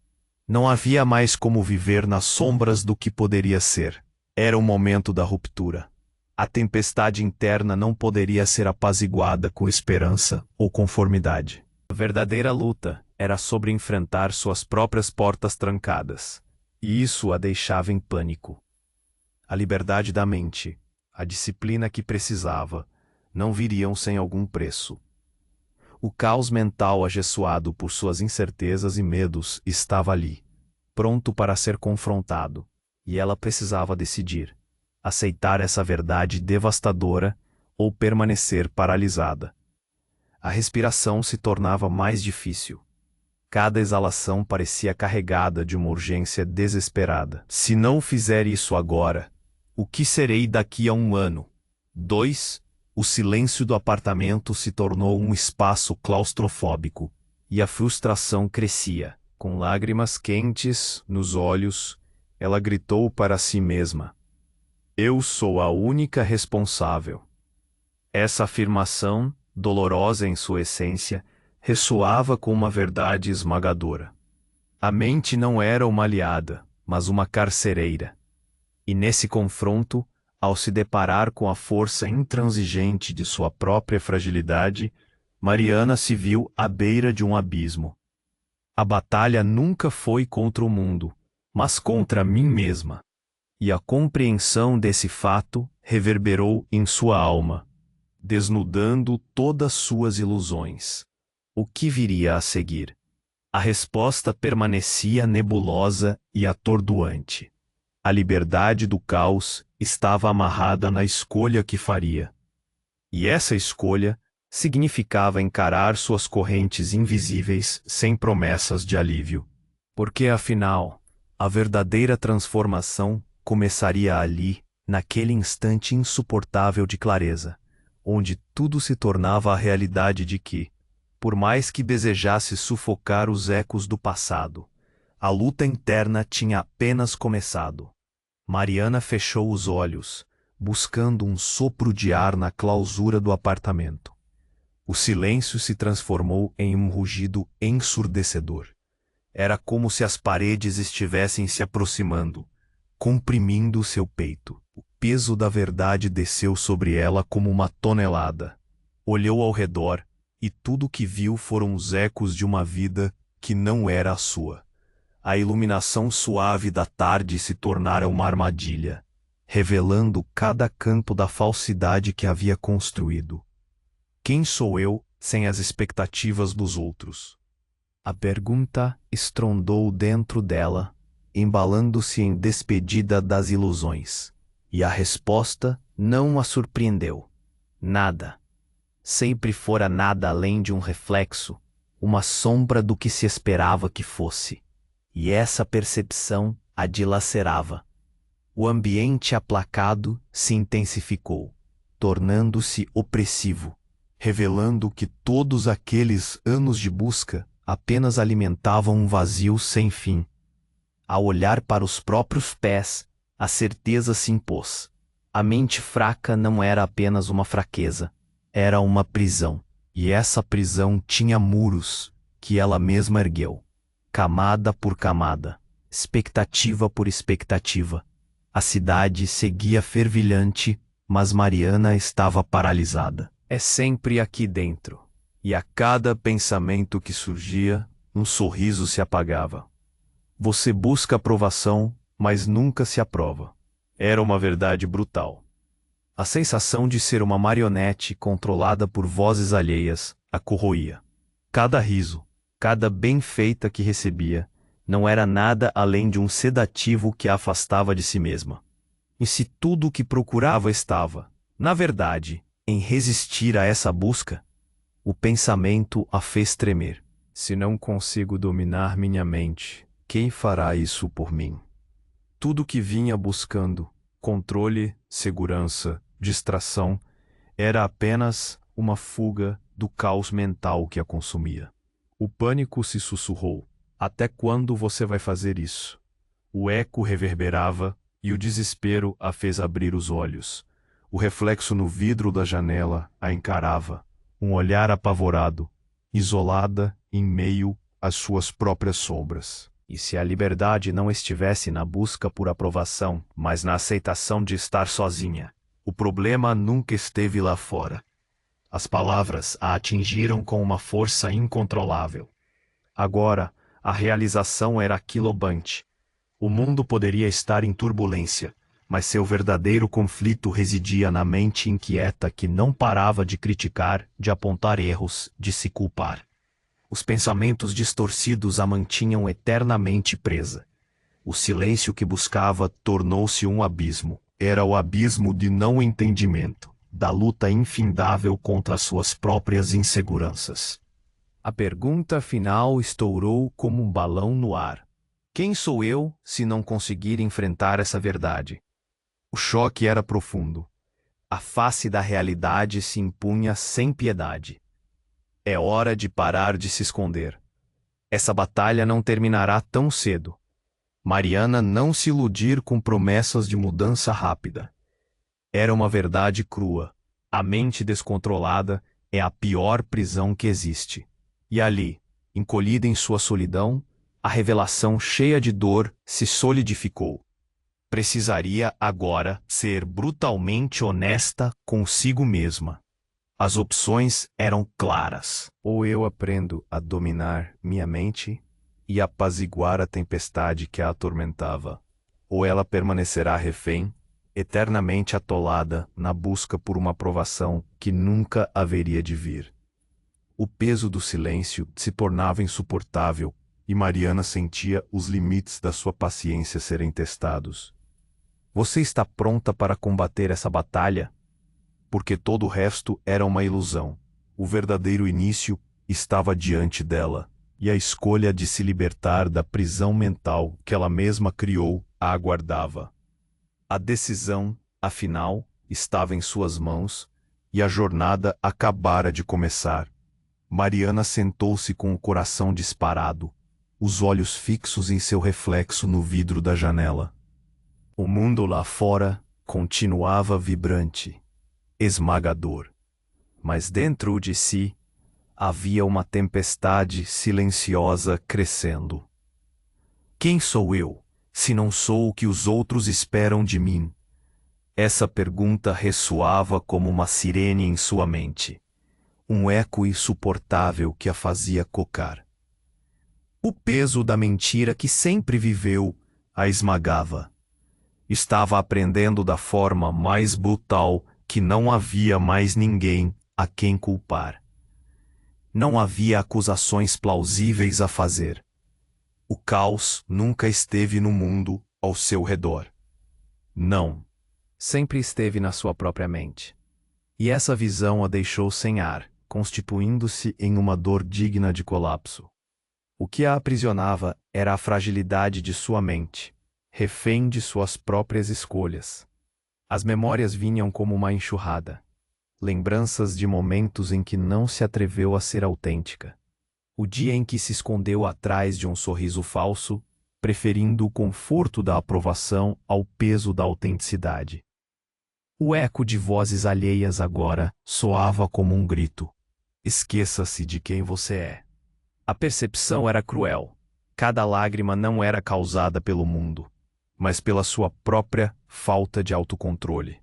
Não havia mais como viver nas sombras do que poderia ser. Era o momento da ruptura. A tempestade interna não poderia ser apaziguada com esperança ou conformidade. A verdadeira luta era sobre enfrentar suas próprias portas trancadas. E isso a deixava em pânico. A liberdade da mente, a disciplina que precisava, não viriam sem algum preço. O caos mental agessoado por suas incertezas e medos estava ali, pronto para ser confrontado, e ela precisava decidir: aceitar essa verdade devastadora ou permanecer paralisada. A respiração se tornava mais difícil. Cada exalação parecia carregada de uma urgência desesperada. Se não fizer isso agora, o que serei daqui a 1 ano? 2. O silêncio do apartamento se tornou um espaço claustrofóbico, e a frustração crescia. Com lágrimas quentes nos olhos, ela gritou para si mesma: eu sou a única responsável. Essa afirmação, dolorosa em sua essência, ressoava com uma verdade esmagadora. A mente não era uma aliada, mas uma carcereira. E nesse confronto, ao se deparar com a força intransigente de sua própria fragilidade, Mariana se viu à beira de um abismo. A batalha nunca foi contra o mundo, mas contra mim mesma. E a compreensão desse fato reverberou em sua alma, desnudando todas suas ilusões. O que viria a seguir? A resposta permanecia nebulosa e atordoante. A liberdade do caos estava amarrada na escolha que faria. E essa escolha significava encarar suas correntes invisíveis sem promessas de alívio. Porque, afinal, a verdadeira transformação começaria ali, naquele instante insuportável de clareza, onde tudo se tornava a realidade de que, por mais que desejasse sufocar os ecos do passado, a luta interna tinha apenas começado. Mariana fechou os olhos, buscando um sopro de ar na clausura do apartamento. O silêncio se transformou em um rugido ensurdecedor. Era como se as paredes estivessem se aproximando, comprimindo seu peito. O peso da verdade desceu sobre ela como uma tonelada. Olhou ao redor, e tudo o que viu foram os ecos de uma vida que não era a sua. A iluminação suave da tarde se tornara uma armadilha, revelando cada campo da falsidade que havia construído. Quem sou eu sem as expectativas dos outros? A pergunta estrondou dentro dela, embalando-se em despedida das ilusões. E a resposta não a surpreendeu. Nada. Sempre fora nada além de um reflexo, uma sombra do que se esperava que fosse. E essa percepção a dilacerava. O ambiente aplacado se intensificou, tornando-se opressivo, revelando que todos aqueles anos de busca apenas alimentavam um vazio sem fim. Ao olhar para os próprios pés, a certeza se impôs. A mente fraca não era apenas uma fraqueza, era uma prisão. E essa prisão tinha muros, que ela mesma ergueu. Camada por camada, expectativa por expectativa. A cidade seguia fervilhante, mas Mariana estava paralisada. É sempre aqui dentro. E a cada pensamento que surgia, um sorriso se apagava. Você busca aprovação, mas nunca se aprova. Era uma verdade brutal. A sensação de ser uma marionete controlada por vozes alheias a corroía. Cada riso, cada bem-feita que recebia, não era nada além de um sedativo que a afastava de si mesma. E se tudo o que procurava estava, na verdade, em resistir a essa busca, o pensamento a fez tremer. Se não consigo dominar minha mente, Quem fará isso por mim? Tudo que vinha buscando, controle, segurança, distração, era apenas uma fuga do caos mental que a consumia. O pânico se sussurrou. Até quando você vai fazer isso? O eco reverberava e o desespero a fez abrir os olhos. O reflexo no vidro da janela a encarava, um olhar apavorado, isolada em meio às suas próprias sombras. E se a liberdade não estivesse na busca por aprovação, mas na aceitação de estar sozinha? O problema nunca esteve lá fora. As palavras a atingiram com uma força incontrolável. Agora, a realização era aquilobante. O mundo poderia estar em turbulência, mas seu verdadeiro conflito residia na mente inquieta que não parava de criticar, de apontar erros, de se culpar. Os pensamentos distorcidos a mantinham eternamente presa. O silêncio que buscava tornou-se um abismo. Era o abismo de não entendimento, da luta infindável contra as suas próprias inseguranças. A pergunta final estourou como um balão no ar. Quem sou eu se não conseguir enfrentar essa verdade? O choque era profundo. A face da realidade se impunha sem piedade. É hora de parar de se esconder. Essa batalha não terminará tão cedo. Mariana não se iludir com promessas de mudança rápida. Era uma verdade crua. A mente descontrolada é a pior prisão que existe. E ali, encolhida em sua solidão, a revelação cheia de dor se solidificou. Precisaria agora ser brutalmente honesta consigo mesma. As opções eram claras. Ou eu aprendo a dominar minha mente e apaziguar a tempestade que a atormentava, ou ela permanecerá refém, eternamente atolada na busca por uma aprovação que nunca haveria de vir. O peso do silêncio se tornava insuportável e Mariana sentia os limites da sua paciência serem testados. Você está pronta para combater essa batalha? Porque todo o resto era uma ilusão. O verdadeiro início estava diante dela, e a escolha de se libertar da prisão mental que ela mesma criou a aguardava. A decisão, afinal, estava em suas mãos, e a jornada acabara de começar. Mariana sentou-se com o coração disparado, os olhos fixos em seu reflexo no vidro da janela. O mundo lá fora continuava vibrante, esmagador. Mas dentro de si, havia uma tempestade silenciosa crescendo. Quem sou eu, se não sou o que os outros esperam de mim? Essa pergunta ressoava como uma sirene em sua mente, um eco insuportável que a fazia cocar. O peso da mentira que sempre viveu a esmagava. Estava aprendendo da forma mais brutal que não havia mais ninguém a quem culpar. Não havia acusações plausíveis a fazer. O caos nunca esteve no mundo ao seu redor. Não. Sempre esteve na sua própria mente. E essa visão a deixou sem ar, constituindo-se em uma dor digna de colapso. O que a aprisionava era a fragilidade de sua mente, refém de suas próprias escolhas. As memórias vinham como uma enxurrada. Lembranças de momentos em que não se atreveu a ser autêntica. O dia em que se escondeu atrás de um sorriso falso, preferindo o conforto da aprovação ao peso da autenticidade. O eco de vozes alheias agora soava como um grito. Esqueça-se de quem você é. A percepção era cruel. Cada lágrima não era causada pelo mundo, mas pela sua própria falta de autocontrole.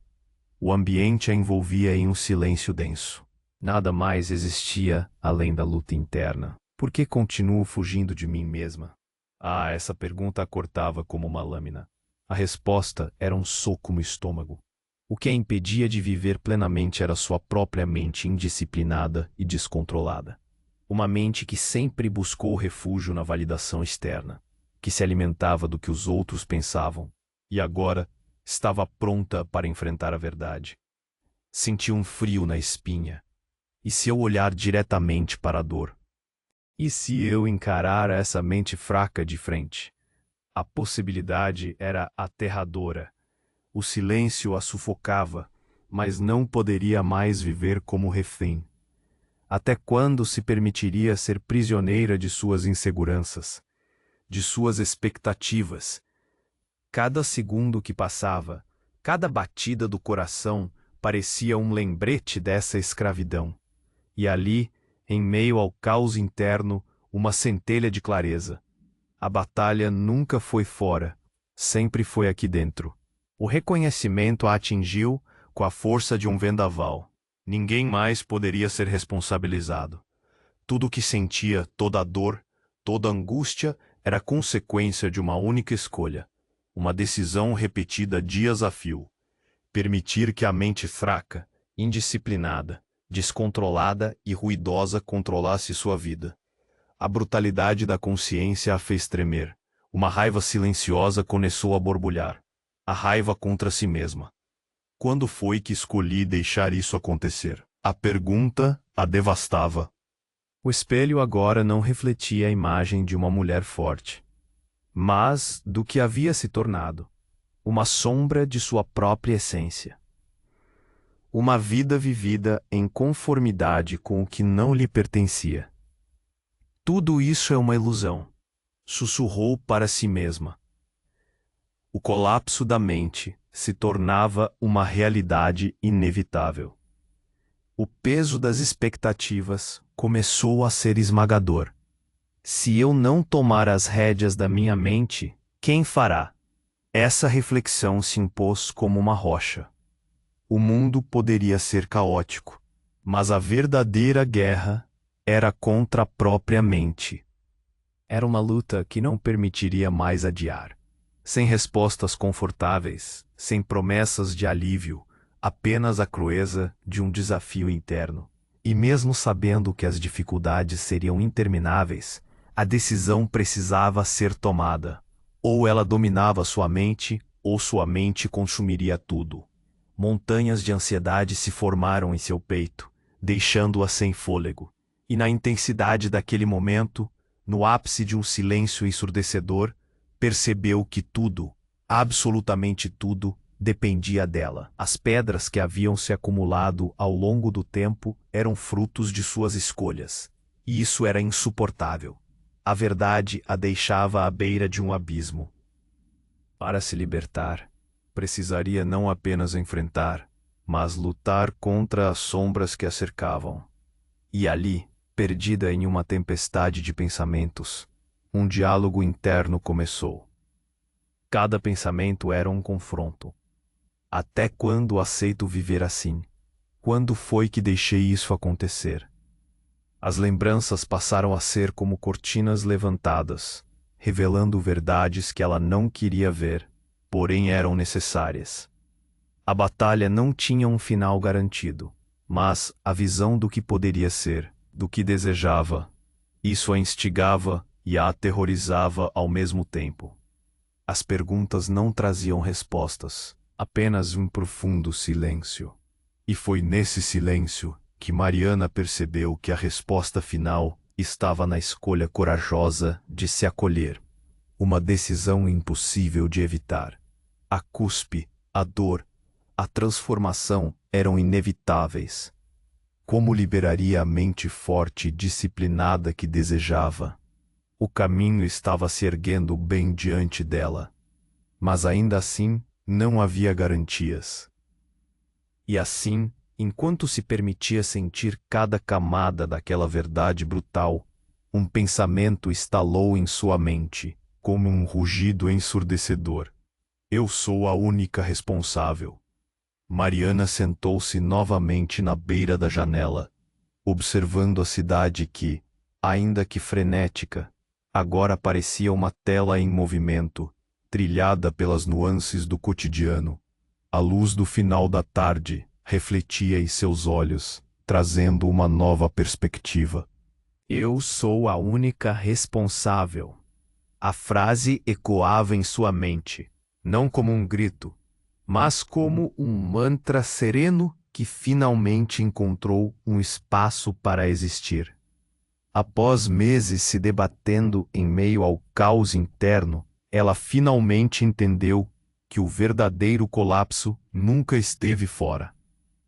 O ambiente a envolvia em um silêncio denso. Nada mais existia além da luta interna. Por que continuo fugindo de mim mesma? Ah, essa pergunta a cortava como uma lâmina. A resposta era um soco no estômago. O que a impedia de viver plenamente era sua própria mente indisciplinada e descontrolada. Uma mente que sempre buscou refúgio na validação externa, que se alimentava do que os outros pensavam, e agora estava pronta para enfrentar a verdade. Sentiu um frio na espinha. E se eu olhar diretamente para a dor? E se eu encarar essa mente fraca de frente? A possibilidade era aterradora. O silêncio a sufocava, mas não poderia mais viver como refém. Até quando se permitiria ser prisioneira de suas inseguranças, de suas expectativas? Cada segundo que passava, cada batida do coração parecia um lembrete dessa escravidão. E ali, em meio ao caos interno, uma centelha de clareza. A batalha nunca foi fora, sempre foi aqui dentro. O reconhecimento a atingiu com a força de um vendaval. Ninguém mais poderia ser responsabilizado. Tudo o que sentia, toda a dor, toda a angústia, era consequência de uma única escolha. Uma decisão repetida dias a fio. Permitir que a mente fraca, indisciplinada, descontrolada e ruidosa controlasse sua vida. A brutalidade da consciência a fez tremer. Uma raiva silenciosa começou a borbulhar. A raiva contra si mesma. Quando foi que escolhi deixar isso acontecer? A pergunta a devastava. O espelho agora não refletia a imagem de uma mulher forte, mas do que havia se tornado. Uma sombra de sua própria essência. Uma vida vivida em conformidade com o que não lhe pertencia. Tudo isso é uma ilusão, sussurrou para si mesma. O colapso da mente se tornava uma realidade inevitável. O peso das expectativas começou a ser esmagador. Se eu não tomar as rédeas da minha mente, quem fará? Essa reflexão se impôs como uma rocha. O mundo poderia ser caótico, mas a verdadeira guerra era contra a própria mente. Era uma luta que não permitiria mais adiar. Sem respostas confortáveis, sem promessas de alívio, apenas a crueza de um desafio interno. E mesmo sabendo que as dificuldades seriam intermináveis, a decisão precisava ser tomada. Ou ela dominava sua mente, ou sua mente consumiria tudo. Montanhas de ansiedade se formaram em seu peito, deixando-a sem fôlego. E na intensidade daquele momento, no ápice de um silêncio ensurdecedor, percebeu que tudo, absolutamente tudo, dependia dela. As pedras que haviam se acumulado ao longo do tempo eram frutos de suas escolhas. E isso era insuportável. A verdade a deixava à beira de um abismo. Para se libertar, precisaria não apenas enfrentar, mas lutar contra as sombras que a cercavam. E ali, perdida em uma tempestade de pensamentos, um diálogo interno começou. Cada pensamento era um confronto. Até quando aceito viver assim? Quando foi que deixei isso acontecer? As lembranças passaram a ser como cortinas levantadas, revelando verdades que ela não queria ver, porém eram necessárias. A batalha não tinha um final garantido, mas a visão do que poderia ser, do que desejava. Isso a instigava e a aterrorizava ao mesmo tempo. As perguntas não traziam respostas, apenas um profundo silêncio. E foi nesse silêncio que Mariana percebeu que a resposta final estava na escolha corajosa de se acolher. Uma decisão impossível de evitar. A cuspe, a dor, a transformação eram inevitáveis. Como liberaria a mente forte e disciplinada que desejava? O caminho estava se erguendo bem diante dela. Mas ainda assim, não havia garantias. E assim, enquanto se permitia sentir cada camada daquela verdade brutal, um pensamento estalou em sua mente, como um rugido ensurdecedor. Eu sou a única responsável. Mariana sentou-se novamente na beira da janela, observando a cidade que, ainda que frenética, agora parecia uma tela em movimento, trilhada pelas nuances do cotidiano. A luz do final da tarde refletia em seus olhos, trazendo uma nova perspectiva. Eu sou a única responsável. A frase ecoava em sua mente, não como um grito, mas como um mantra sereno que finalmente encontrou um espaço para existir. Após meses se debatendo em meio ao caos interno, ela finalmente entendeu que o verdadeiro colapso nunca esteve fora.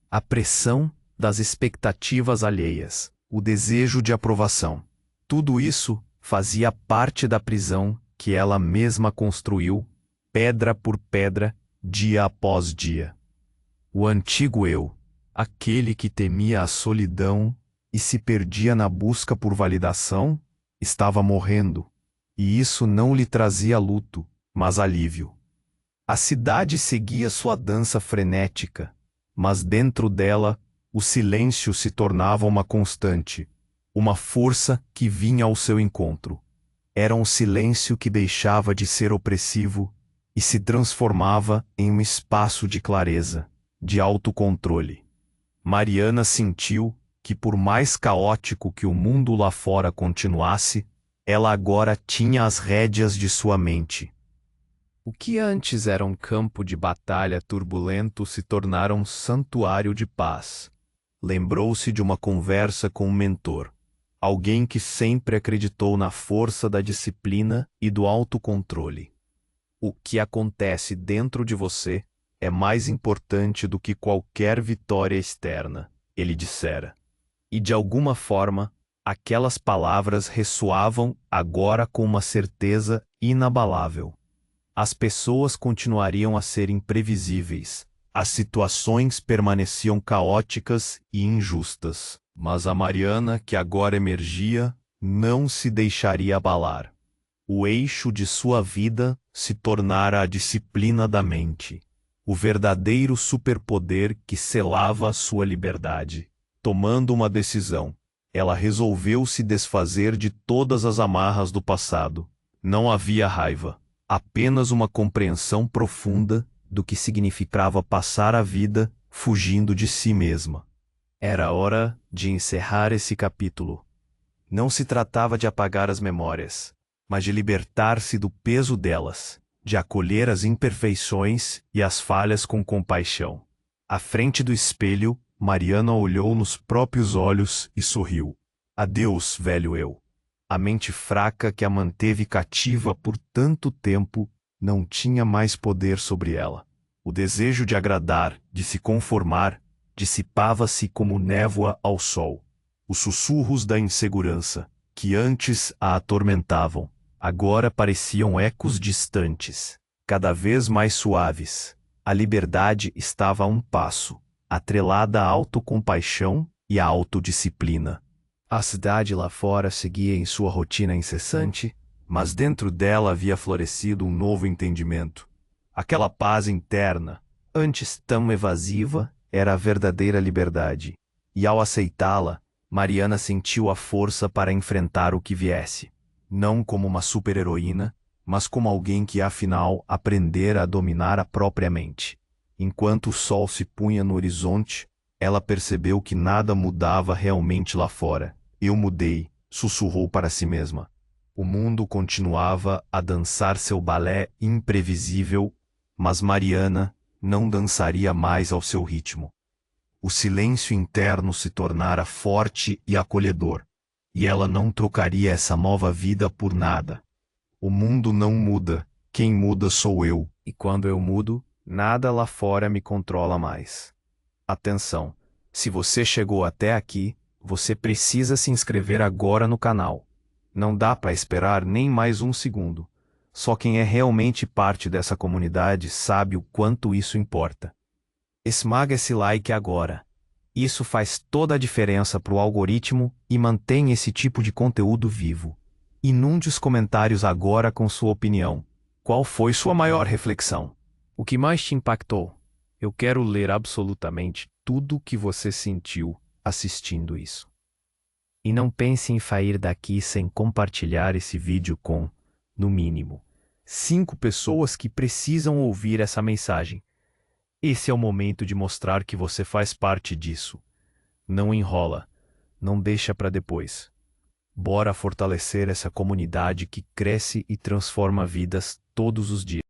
A pressão das expectativas alheias, o desejo de aprovação, tudo isso fazia parte da prisão que ela mesma construiu, pedra por pedra, dia após dia. O antigo eu, aquele que temia a solidão e se perdia na busca por validação, estava morrendo, e isso não lhe trazia luto, mas alívio. A cidade seguia sua dança frenética, mas dentro dela, o silêncio se tornava uma constante, uma força que vinha ao seu encontro. Era um silêncio que deixava de ser opressivo e se transformava em um espaço de clareza, de autocontrole. Mariana sentiu que, por mais caótico que o mundo lá fora continuasse, ela agora tinha as rédeas de sua mente. O que antes era um campo de batalha turbulento se tornara um santuário de paz. Lembrou-se de uma conversa com um mentor, alguém que sempre acreditou na força da disciplina e do autocontrole. O que acontece dentro de você é mais importante do que qualquer vitória externa, ele dissera. E de alguma forma, aquelas palavras ressoavam agora com uma certeza inabalável. As pessoas continuariam a ser imprevisíveis, as situações permaneciam caóticas e injustas, mas a Mariana que agora emergia não se deixaria abalar. O eixo de sua vida se tornara a disciplina da mente, o verdadeiro superpoder que selava a sua liberdade. Tomando uma decisão, ela resolveu se desfazer de todas as amarras do passado. Não havia raiva, apenas uma compreensão profunda do que significava passar a vida fugindo de si mesma. Era hora de encerrar esse capítulo. Não se tratava de apagar as memórias, mas de libertar-se do peso delas, de acolher as imperfeições e as falhas com compaixão. À frente do espelho, Mariana olhou nos próprios olhos e sorriu. Adeus, velho eu. A mente fraca que a manteve cativa por tanto tempo não tinha mais poder sobre ela. O desejo de agradar, de se conformar, dissipava-se como névoa ao sol. Os sussurros da insegurança, que antes a atormentavam, agora pareciam ecos distantes, cada vez mais suaves. A liberdade estava a um passo, atrelada à autocompaixão e à autodisciplina. A cidade lá fora seguia em sua rotina incessante, mas dentro dela havia florescido um novo entendimento. Aquela paz interna, antes tão evasiva, era a verdadeira liberdade. E ao aceitá-la, Mariana sentiu a força para enfrentar o que viesse. Não como uma super-heroína, mas como alguém que afinal aprendera a dominar a própria mente. Enquanto o sol se punha no horizonte, ela percebeu que nada mudava realmente lá fora. Eu mudei, sussurrou para si mesma. O mundo continuava a dançar seu balé imprevisível, mas Mariana não dançaria mais ao seu ritmo. O silêncio interno se tornara forte e acolhedor, e ela não trocaria essa nova vida por nada. O mundo não muda, quem muda sou eu, e quando eu mudo, nada lá fora me controla mais. Atenção! Se você chegou até aqui, você precisa se inscrever agora no canal. Não dá para esperar nem mais um segundo. Só quem é realmente parte dessa comunidade sabe o quanto isso importa. Esmaga esse like agora. Isso faz toda a diferença para o algoritmo e mantém esse tipo de conteúdo vivo. Inunde os comentários agora com sua opinião. Qual foi sua maior reflexão? O que mais te impactou? Eu quero ler absolutamente tudo o que você sentiu assistindo isso. E não pense em sair daqui sem compartilhar esse vídeo com, no mínimo, 5 pessoas que precisam ouvir essa mensagem. Esse é o momento de mostrar que você faz parte disso. Não enrola, não deixa para depois. Bora fortalecer essa comunidade que cresce e transforma vidas todos os dias.